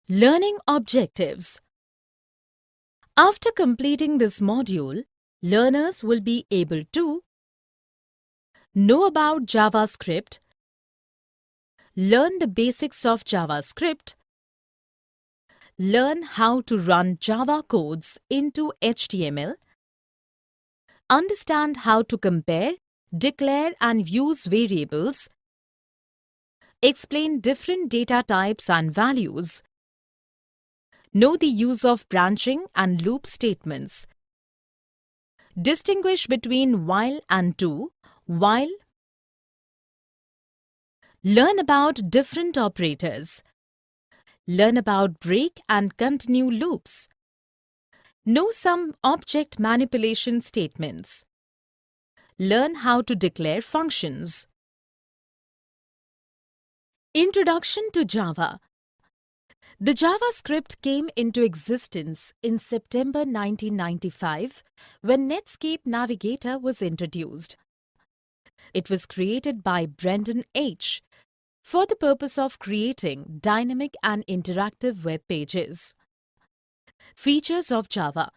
Learning objectives. After completing this module, learners will be able to know about JavaScript, learn the basics of JavaScript, learn how to run Java codes into HTML, understand how to compare, declare and use variables, explain different data types and values, know the use of branching and loop statements, distinguish between while and do, while, learn about different operators, learn about break and continue loops, know some object manipulation statements, learn how to declare functions. Introduction to Java. The JavaScript came into existence in September 1995 when Netscape Navigator was introduced. It was created by Brendan H. for the purpose of creating dynamic and interactive web pages. Features of Java.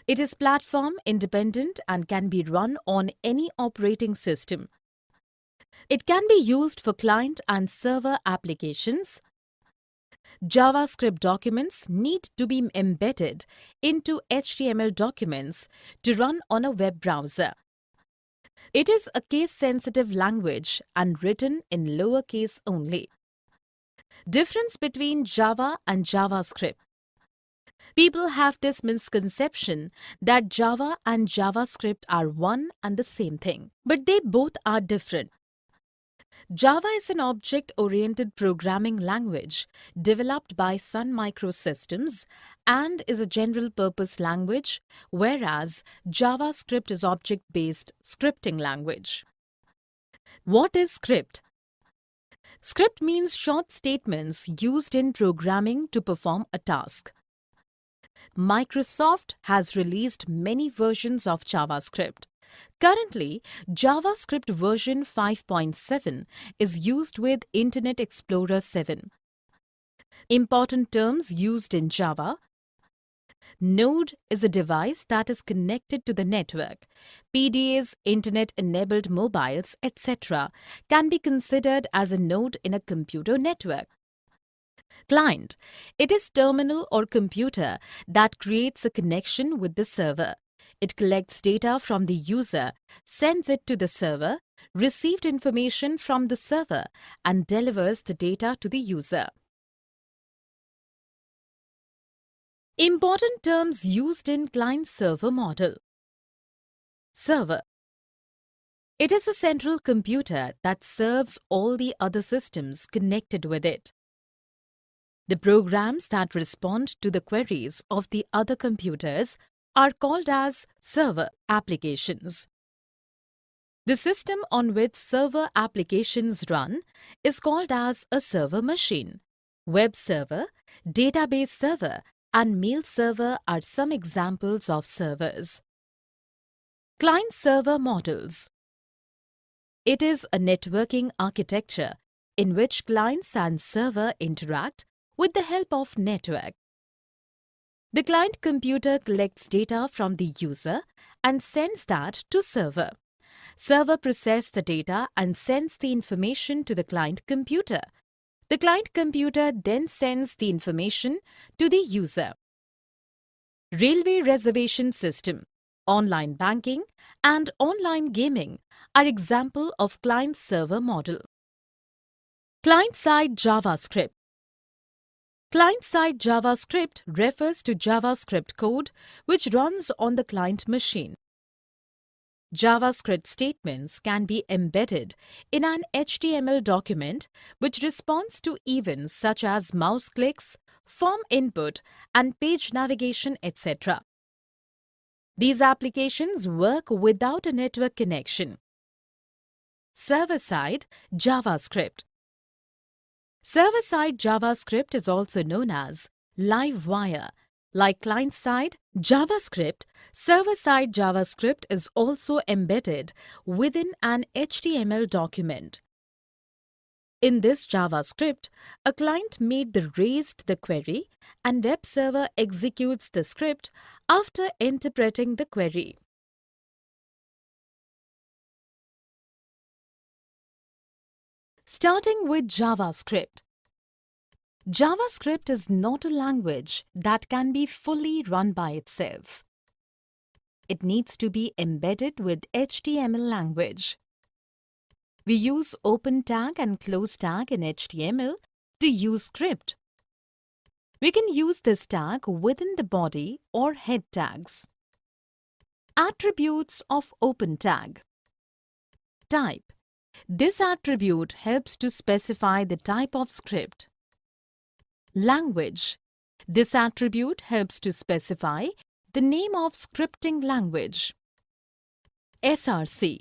It is platform independent and can be run on any operating system. It can be used for client and server applications. JavaScript documents need to be embedded into HTML documents to run on a web browser. It is a case-sensitive language and written in lowercase only. Difference between Java and JavaScript. People have this misconception that Java and JavaScript are one and the same thing, but they both are different. Java is an object-oriented programming language developed by Sun Microsystems and is a general-purpose language, whereas JavaScript is object-based scripting language. What is script? Script means short statements used in programming to perform a task. Microsoft has released many versions of JavaScript. Currently, JavaScript version 5.7 is used with Internet Explorer 7. Important terms used in Java. Node is a device that is connected to the network. PDAs, Internet-enabled mobiles, etc. can be considered as a node in a computer network. Client. It is terminal or computer that creates a connection with the server. It collects data from the user, sends it to the server, received information from the server, and delivers the data to the user. Important terms used in client-server model. Server. It is a central computer that serves all the other systems connected with it. The programs that respond to the queries of the other computers are called as server applications. The system on which server applications run is called as a server machine. Web server, database server, and mail server are some examples of servers. Client-server models. It is a networking architecture in which clients and server interact with the help of network. The client computer collects data from the user and sends that to server. Server processes the data and sends the information to the client computer. The client computer then sends the information to the user. Railway reservation system, online banking, and online gaming are examples of client-server model. Client-side JavaScript. Client-side JavaScript refers to JavaScript code which runs on the client machine. JavaScript statements can be embedded in an HTML document which responds to events such as mouse clicks, form input, and page navigation, etc. These applications work without a network connection. Server-side JavaScript. Server-side JavaScript is also known as live-wire. Like client-side JavaScript, server-side JavaScript is also embedded within an HTML document. In this JavaScript, a client made the query and web server executes the script after interpreting the query. Starting with JavaScript. JavaScript is not a language that can be fully run by itself. It needs to be embedded with HTML language. We use open tag and close tag in HTML to use script. We can use this tag within the body or head tags. Attributes of open tag. Type. This attribute helps to specify the type of script. Language. This attribute helps to specify the name of scripting language. src.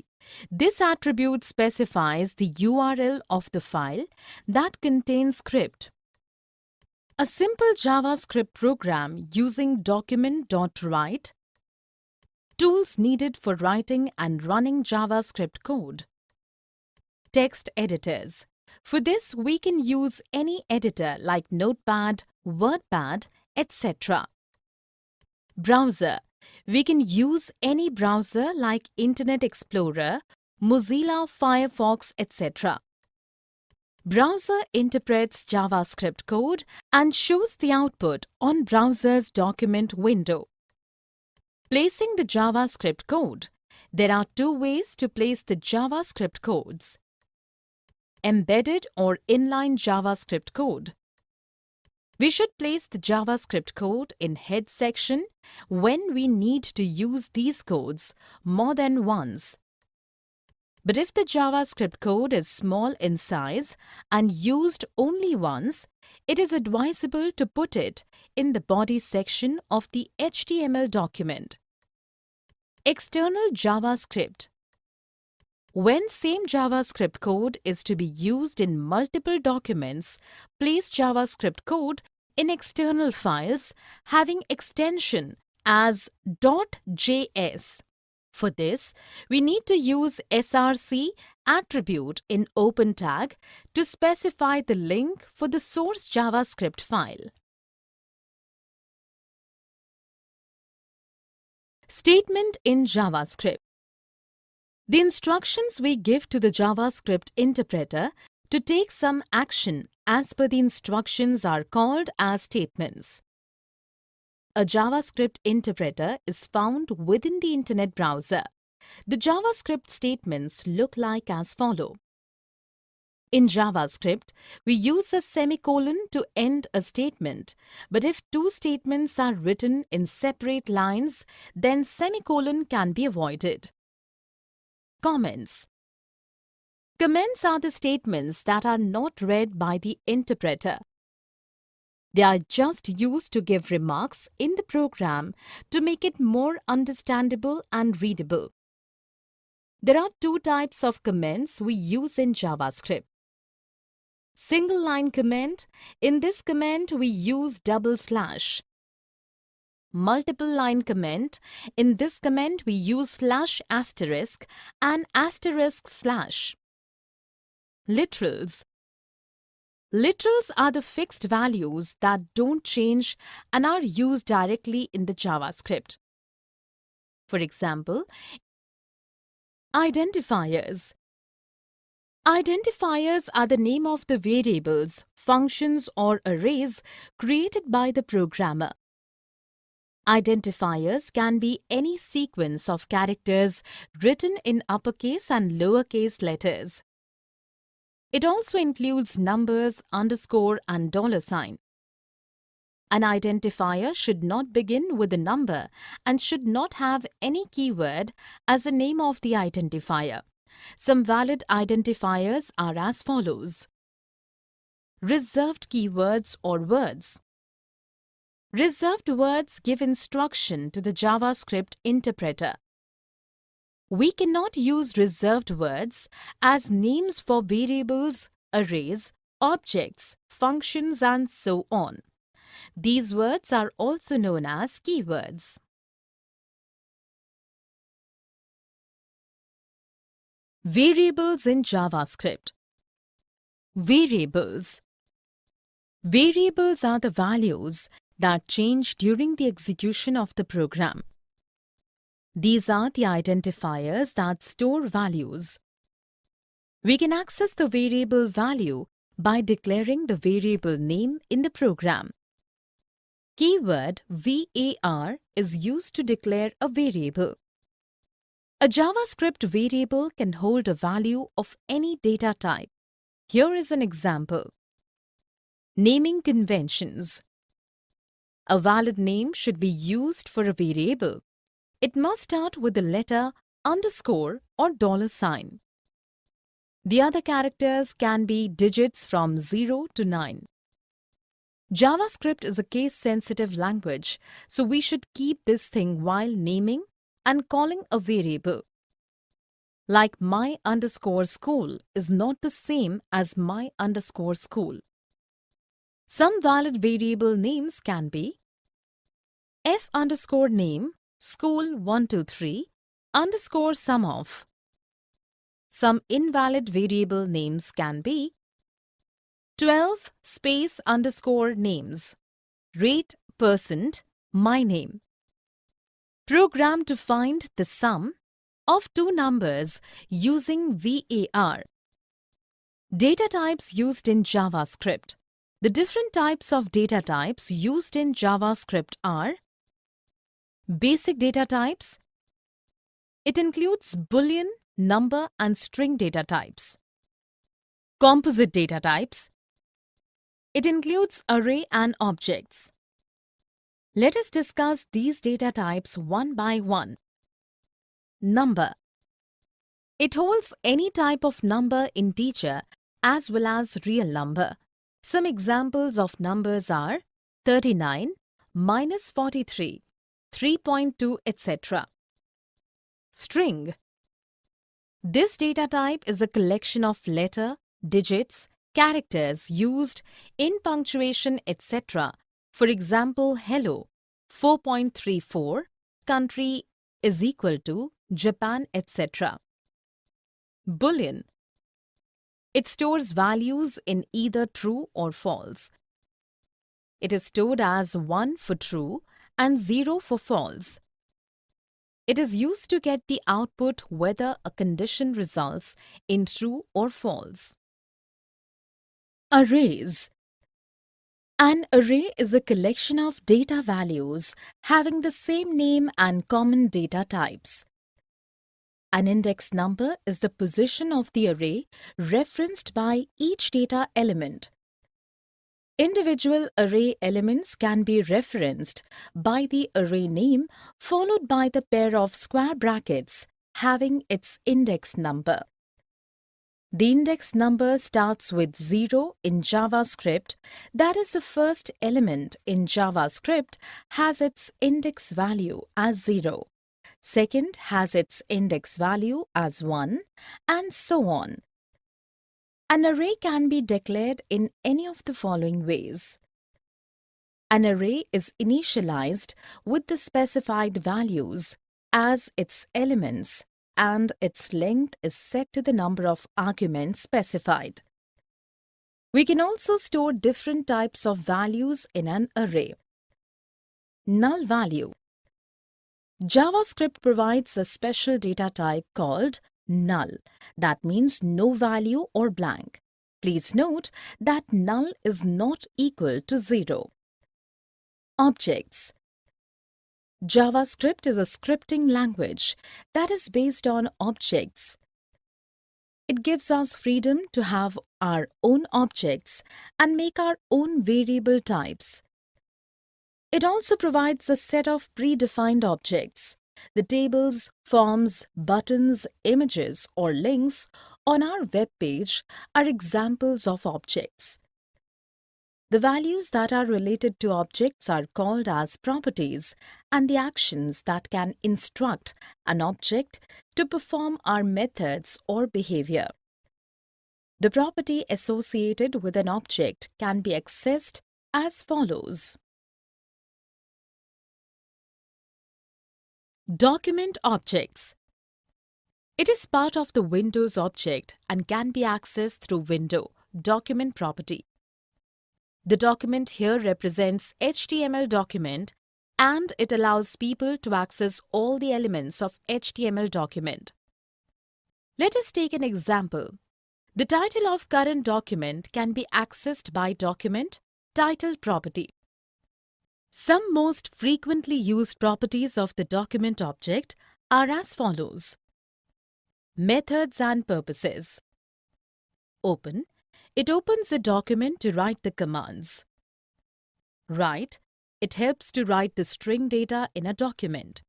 This attribute specifies the URL of the file that contains script. A simple JavaScript program using document.write. Tools needed for writing and running JavaScript code. Text editors. For this, we can use any editor like Notepad, WordPad, etc. Browser. We can use any browser like Internet Explorer, Mozilla Firefox, etc. Browser interprets JavaScript code and shows the output on browser's document window. Placing the JavaScript code. There are two ways to place the JavaScript codes. Embedded or inline JavaScript code. We should place the JavaScript code in head section when we need to use these codes more than once. But if the JavaScript code is small in size and used only once, it is advisable to put it in the body section of the HTML document. External JavaScript. When same JavaScript code is to be used in multiple documents, place JavaScript code in external files having extension as .js. For this, we need to use src attribute in open tag to specify the link for the source JavaScript file. Statement in JavaScript. The instructions we give to the JavaScript interpreter to take some action as per the instructions are called as statements. A JavaScript interpreter is found within the Internet browser. The JavaScript statements look like as follow. In JavaScript, we use a semicolon to end a statement, but if two statements are written in separate lines, then semicolon can be avoided. Comments. Comments are the statements that are not read by the interpreter. They are just used to give remarks in the program to make it more understandable and readable. There are two types of comments we use in JavaScript. Single line comment. In this comment, we use double slash. Multiple line comment. In this comment, we use slash asterisk and asterisk slash. Literals. Literals are the fixed values that don't change and are used directly in the JavaScript. For example, identifiers. Identifiers are the name of the variables, functions, or arrays created by the programmer. Identifiers can be any sequence of characters written in uppercase and lowercase letters. It also includes numbers, underscore, and $sign. An identifier should not begin with a number and should not have any keyword as a name of the identifier. Some valid identifiers are as follows. Reserved keywords or words. Reserved words give instruction to the JavaScript interpreter. We cannot use reserved words as names for variables, arrays, objects, functions, and so on. These words are also known as keywords. Variables in JavaScript. Variables. Variables are the values that change during the execution of the program. These are the identifiers that store values. We can access the variable value by declaring the variable name in the program. Keyword var is used to declare a variable. A JavaScript variable can hold a value of any data type. Here is an example. Naming conventions. A valid name should be used for a variable. It must start with the letter underscore or $sign. The other characters can be digits from 0 to 9. JavaScript is a case-sensitive language, so we should keep this thing while naming and calling a variable. Like my_school is not the same as my_school. Some valid variable names can be f_name school123 underscore sum of. Some invalid variable names can be 12 space underscore names rate % my name. Program to find the sum of two numbers using var. Data types used in JavaScript. The different types of data types used in JavaScript are basic data types. It includes Boolean, number and string data types. Composite data types. It includes array and objects. Let us discuss these data types one by one. Number. It holds any type of number integer as well as real number. Some examples of numbers are 39, -43, 3.2, etc. String. This data type is a collection of letter, digits, characters used in punctuation, etc. For example, hello, 4.34, country is equal to Japan, etc. Boolean. It stores values in either true or false. It is stored as 1 for true and 0 for false. It is used to get the output whether a condition results in true or false. Arrays. An array is a collection of data values having the same name and common data types. An index number is the position of the array referenced by each data element. Individual array elements can be referenced by the array name followed by the pair of square brackets having its index number. The index number starts with 0 in JavaScript, that is, the first element in JavaScript has its index value as 0. Second has its index value as 1, and so on. An array can be declared in any of the following ways. An array is initialized with the specified values as its elements, and its length is set to the number of arguments specified. We can also store different types of values in an array. Null value. JavaScript provides a special data type called null. That means no value or blank. Please note that null is not equal to 0. Objects. JavaScript is a scripting language that is based on objects. It gives us freedom to have our own objects and make our own variable types. It also provides a set of predefined objects. The tables, forms, buttons, images, or links on our web page are examples of objects. The values that are related to objects are called as properties, and the actions that can instruct an object to perform are methods or behavior. The property associated with an object can be accessed as follows. Document objects. It is part of the Windows object and can be accessed through window, document property. The document here represents HTML document and it allows people to access all the elements of HTML document. Let us take an example. The title of current document can be accessed by document title property. Some most frequently used properties of the document object are as follows. Methods and purposes. Open. It opens a document to write the commands. Write. It helps to write the string data in a document.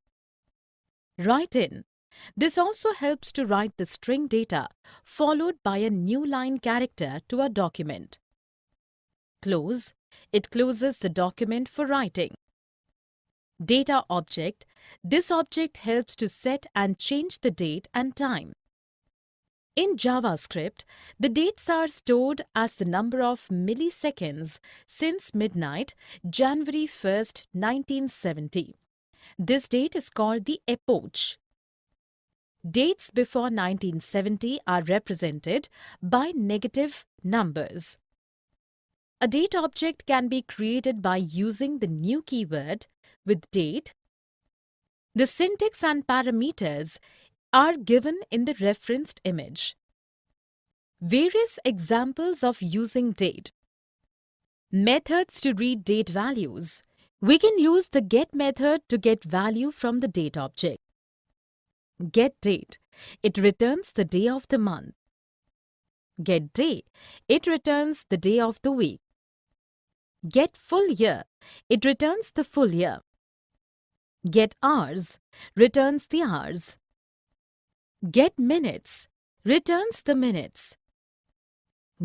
Write in. This also helps to write the string data followed by a new line character to a document. Close. It closes the document for writing. Data object. This object helps to set and change the date and time. In JavaScript, the dates are stored as the number of milliseconds since midnight, January 1st, 1970. This date is called the epoch. Dates before 1970 are represented by negative numbers. A date object can be created by using the new keyword with date. The syntax and parameters are given in the referenced image. Various examples of using date. Methods to read date values. We can use the get method to get value from the date object. Get date. It returns the day of the month. Get day. It returns the day of the week. Get full year. It returns the full year. Get hours. Returns the hours. Get minutes. Returns the minutes.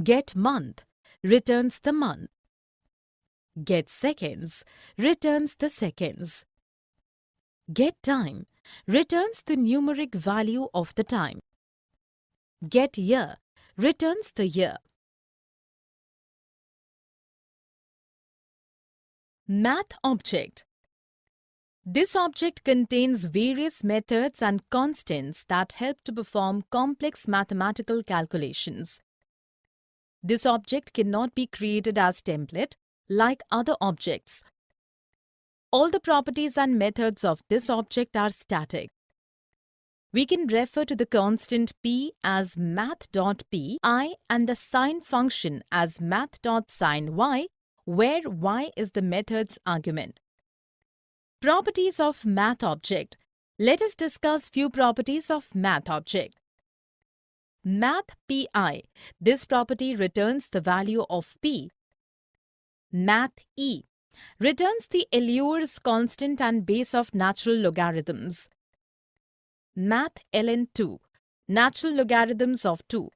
Get month. Returns the month. Get seconds. Returns the seconds. Get time. Returns the numeric value of the time. Get year. Returns the year. Math object. This object contains various methods and constants that help to perform complex mathematical calculations. This object cannot be created as template like other objects. All the properties and methods of this object are static. We can refer to the constant p as math.pi and the sine function as math.siny, where y is the method's argument. Properties of math object. Let us discuss few properties of math object. Math pi. This property returns the value of p. Math e. Returns the Euler's constant and base of natural logarithms. Math ln 2. Natural logarithms of 2.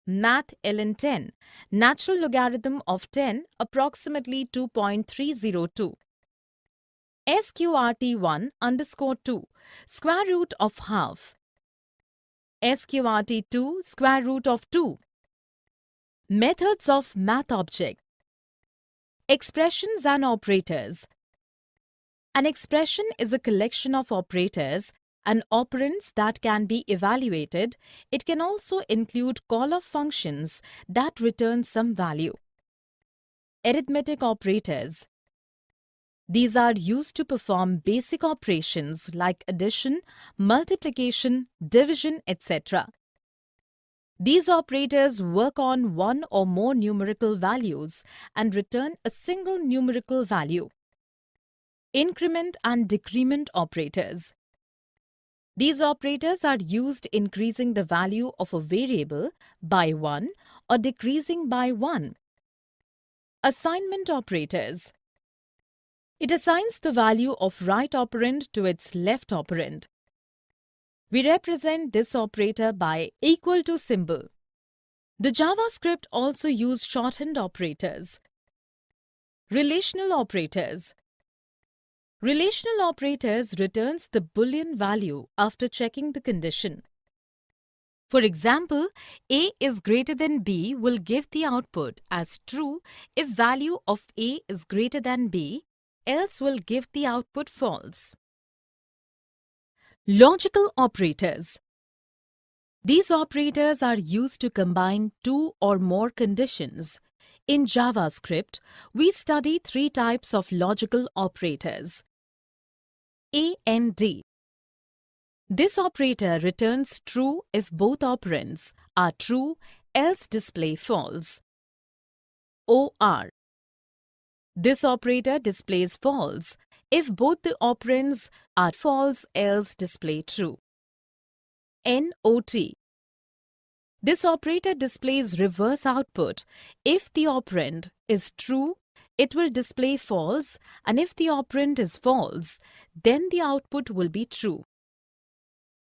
Math ln 10. Natural logarithm of 10 approximately 2.302. SQRT1_2. Square root of half. SQRT2 square root of 2. Methods of math object. Expressions and operators. An expression is a collection of operators and operands that can be evaluated. It can also include call-off functions that return some value. Arithmetic operators. These are used to perform basic operations like addition, multiplication, division, etc. These operators work on one or more numerical values and return a single numerical value. Increment and decrement operators. These operators are used increasing the value of a variable by 1 or decreasing by 1. Assignment operators. It assigns the value of right operand to its left operand. We represent this operator by equal to symbol. The JavaScript also used shorthand operators. Relational operators. Relational operators returns the Boolean value after checking the condition. For example, A is greater than B will give the output as true if value of A is greater than B, else will give the output false. Logical operators. These operators are used to combine two or more conditions. In JavaScript, we study three types of logical operators. A and D. This operator returns true if both operands are true, else display false. OR. This operator displays false if both the operands are false, else display true. NOT. This operator displays reverse output. If the operand is true, it will display false, and if the operand is false, then the output will be true.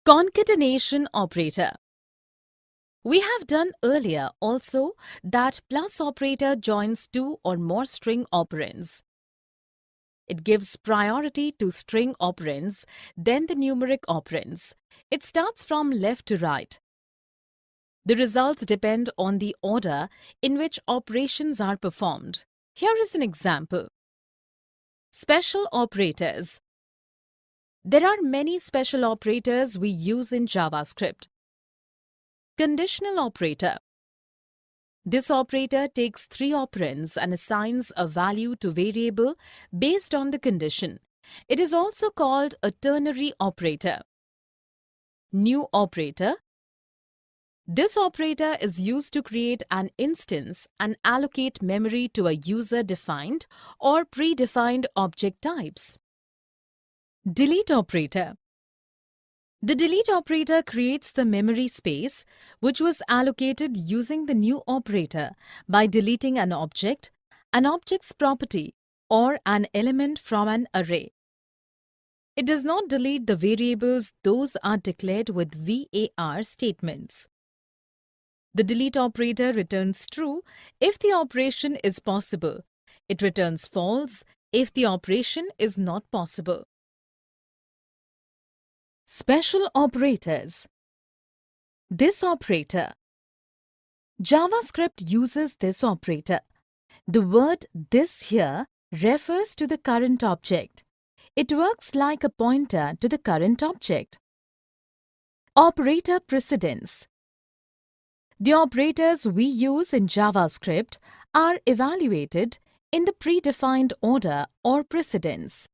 Concatenation operator. We have done earlier also that plus operator joins two or more string operands. It gives priority to string operands, then the numeric operands. It starts from left to right. The results depend on the order in which operations are performed. Here is an example. Special operators. There are many special operators we use in JavaScript. Conditional operator. This operator takes three operands and assigns a value to variable based on the condition. It is also called a ternary operator. New operator. This operator is used to create an instance and allocate memory to a user-defined or predefined object types. Delete operator. The delete operator creates the memory space which was allocated using the new operator by deleting an object's property, or an element from an array. It does not delete the variables; those are declared with var statements. The delete operator returns true if the operation is possible. It returns false if the operation is not possible. Special operators. This operator. JavaScript uses this operator. The word "this" here refers to the current object. It works like a pointer to the current object. Operator precedence. The operators we use in JavaScript are evaluated in the predefined order or precedence.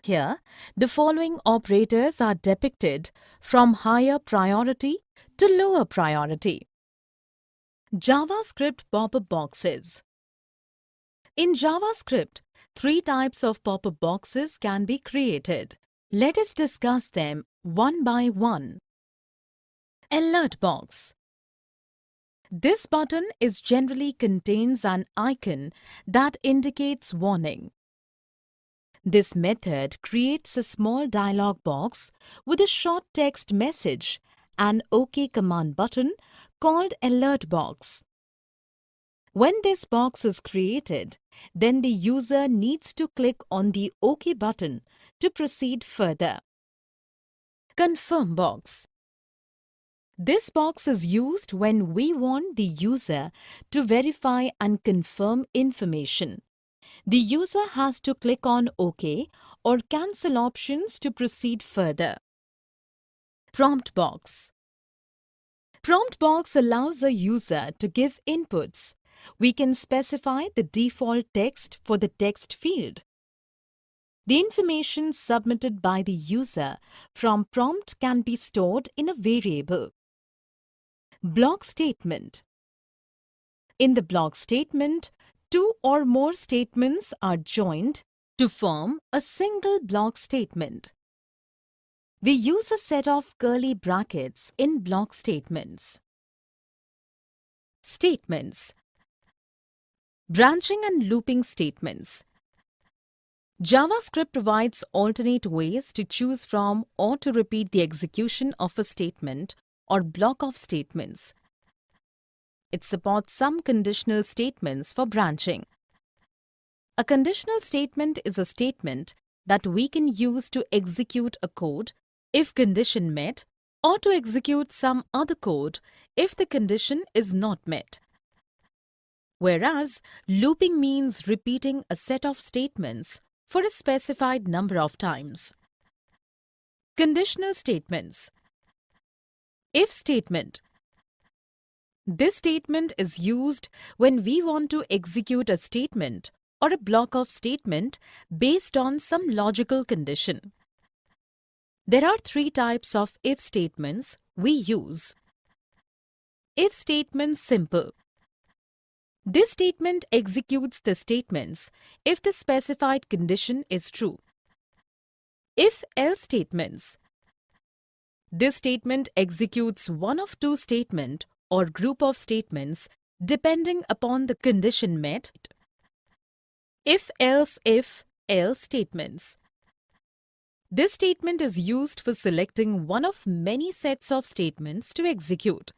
Here, the following operators are depicted from higher priority to lower priority. JavaScript pop-up boxes. In JavaScript, three types of pop-up boxes can be created. Let us discuss them one by one. Alert box. This button generally contains an icon that indicates warning. This method creates a small dialog box with a short text message, an OK command button called alert box. When this box is created, then the user needs to click on the OK button to proceed further. Confirm box. This box is used when we want the user to verify and confirm information. The user has to click on OK or cancel options to proceed further. Prompt box. Prompt box allows a user to give inputs. We can specify the default text for the text field. The information submitted by the user from prompt can be stored in a variable. Block statement. In the block statement, two or more statements are joined to form a single block statement. We use a set of curly brackets in block statements. Statements. Branching and looping statements. JavaScript provides alternate ways to choose from or to repeat the execution of a statement or block of statements. It supports some conditional statements for branching. A conditional statement is a statement that we can use to execute a code if condition met, or to execute some other code if the condition is not met. Whereas looping means repeating a set of statements for a specified number of times. Conditional statements. If statement. This statement is used when we want to execute a statement or a block of statement based on some logical condition. There are three types of if statements we use. If statement simple. This statement executes the statements if the specified condition is true. If-else statements. This statement executes one of two statements or group of statements depending upon the condition met. If-else if-else statements. This statement is used for selecting one of many sets of statements to execute.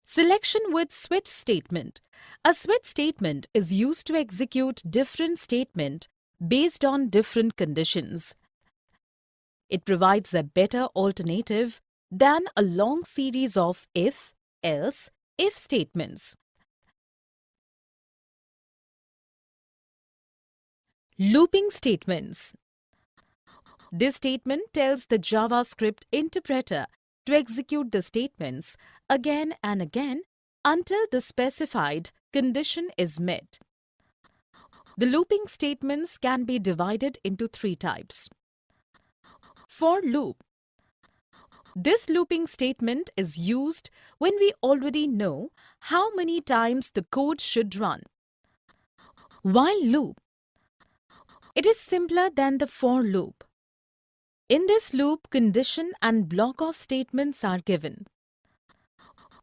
Selection with switch statement. A switch statement is used to execute different statements based on different conditions. It provides a better alternative than a long series of if, else, if statements. Looping statements. This statement tells the JavaScript interpreter to execute the statements again and again until the specified condition is met. The looping statements can be divided into three types. For loop. This looping statement is used when we already know how many times the code should run. While loop. It is simpler than the for loop. In this loop, condition and block of statements are given.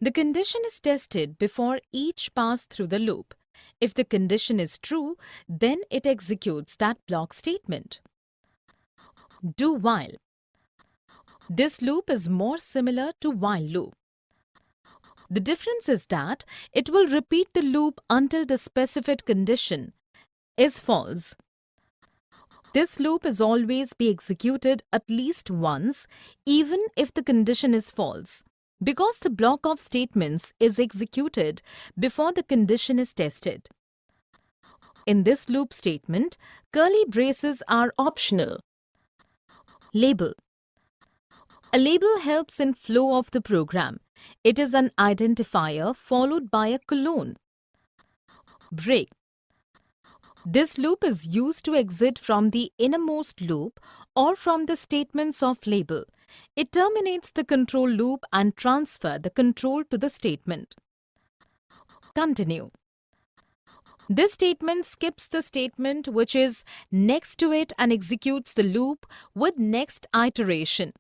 The condition is tested before each pass through the loop. If the condition is true, then it executes that block statement. Do while. This loop is more similar to while loop. The difference is that it will repeat the loop until the specified condition is false. This loop is always be executed at least once, even if the condition is false, because the block of statements is executed before the condition is tested. In this loop statement, curly braces are optional. Label. A label helps in flow of the program. It is an identifier followed by a colon. Break. This loop is used to exit from the innermost loop or from the statements of label. It terminates the control loop and transfer the control to the statement. Continue. This statement skips the statement which is next to it and executes the loop with next iteration.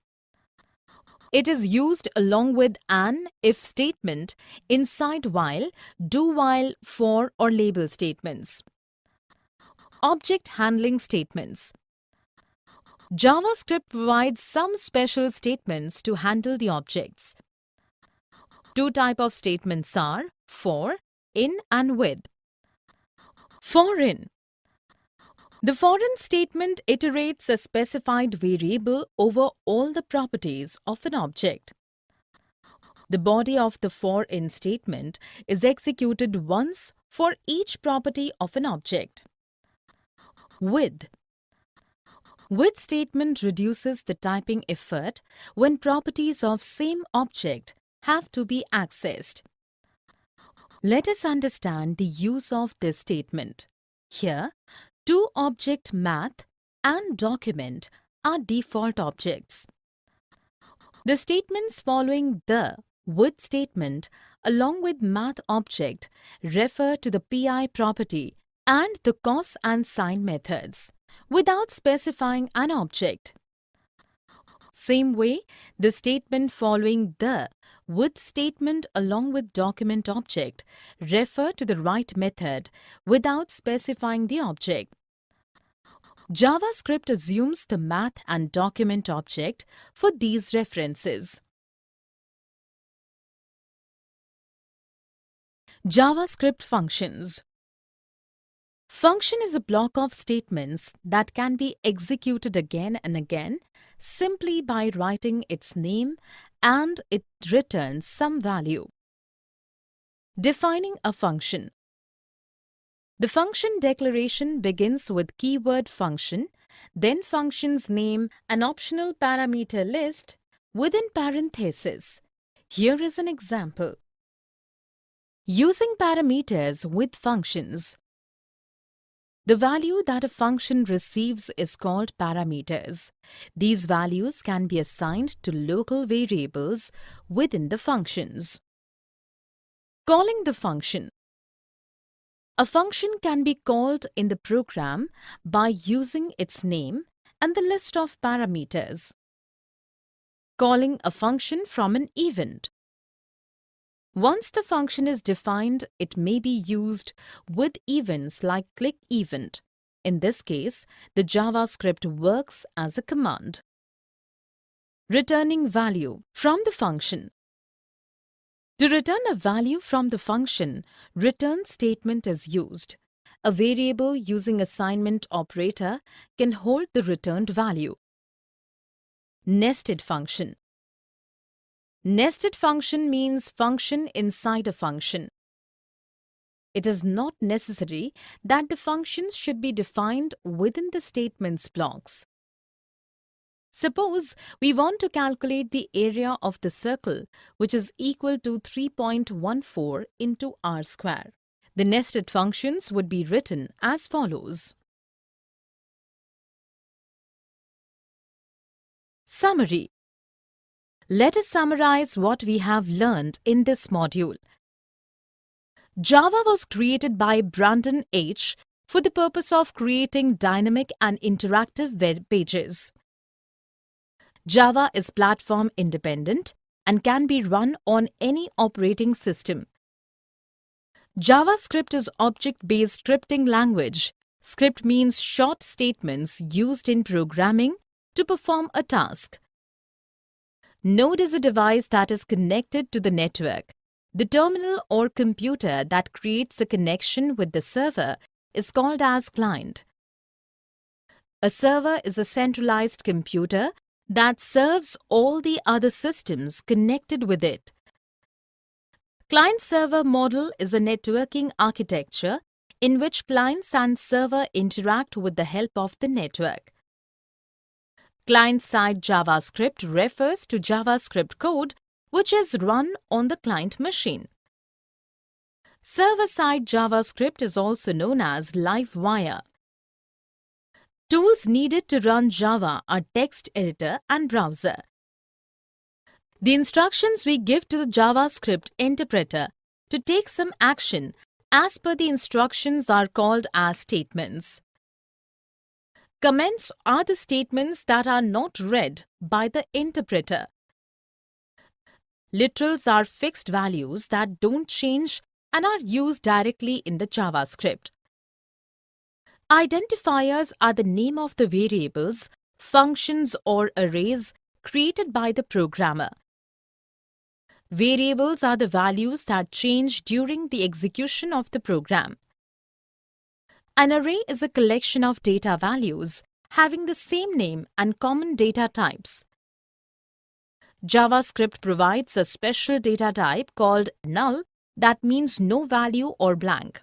It is used along with an if statement inside while, do while, for or label statements. Object handling statements. JavaScript provides some special statements to handle the objects. Two types of statements are for, in and with. For in. The for-in statement iterates a specified variable over all the properties of an object. The body of the for-in statement is executed once for each property of an object. With. With statement reduces the typing effort when properties of same object have to be accessed. Let us understand the use of this statement. Here, two object math and document are default objects. The statements following the with statement along with math object refer to the PI property and the cos and sine methods without specifying an object. Same way, the statement following the with statement along with document object refer to the write method without specifying the object. JavaScript assumes the math and document object for these references. JavaScript functions. Function is a block of statements that can be executed again and again simply by writing its name and it returns some value. Defining a function. The function declaration begins with keyword function, then function's name, an optional parameter list, within parentheses. Here is an example. Using parameters with functions. The value that a function receives is called parameters. These values can be assigned to local variables within the functions. Calling the function. A function can be called in the program by using its name and the list of parameters. Calling a function from an event. Once the function is defined, it may be used with events like click event. In this case, the JavaScript works as a command. Returning value from the function. To return a value from the function, return statement is used. A variable using assignment operator can hold the returned value. Nested function. Nested function means function inside a function. It is not necessary that the functions should be defined within the statement's blocks. Suppose we want to calculate the area of the circle, which is equal to 3.14 into r square. The nested functions would be written as follows. Summary. Let us summarize what we have learned in this module. Java was created by Brandon H. for the purpose of creating dynamic and interactive web pages. Java is platform independent and can be run on any operating system. JavaScript is object-based scripting language. Script means short statements used in programming to perform a task. Node is a device that is connected to the network. The terminal or computer that creates a connection with the server is called as client. A server is a centralized computer that serves all the other systems connected with it. Client-server model is a networking architecture in which clients and server interact with the help of the network. Client-side JavaScript refers to JavaScript code which is run on the client machine. Server-side JavaScript is also known as LiveWire. Tools needed to run Java are text editor and browser. The instructions we give to the JavaScript interpreter to take some action as per the instructions are called as statements. Comments are the statements that are not read by the interpreter. Literals are fixed values that don't change and are used directly in the JavaScript. Identifiers are the name of the variables, functions or arrays created by the programmer. Variables are the values that change during the execution of the program. An array is a collection of data values having the same name and common data types. JavaScript provides a special data type called null that means no value or blank.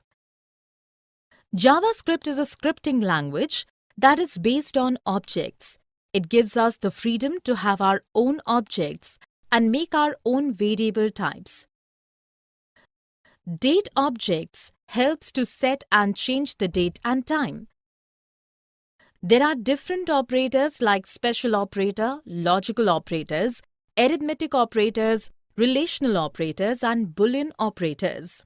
JavaScript is a scripting language that is based on objects. It gives us the freedom to have our own objects and make our own variable types. Date objects helps to set and change the date and time. There are different operators like special operator, logical operators, arithmetic operators, relational operators, and Boolean operators.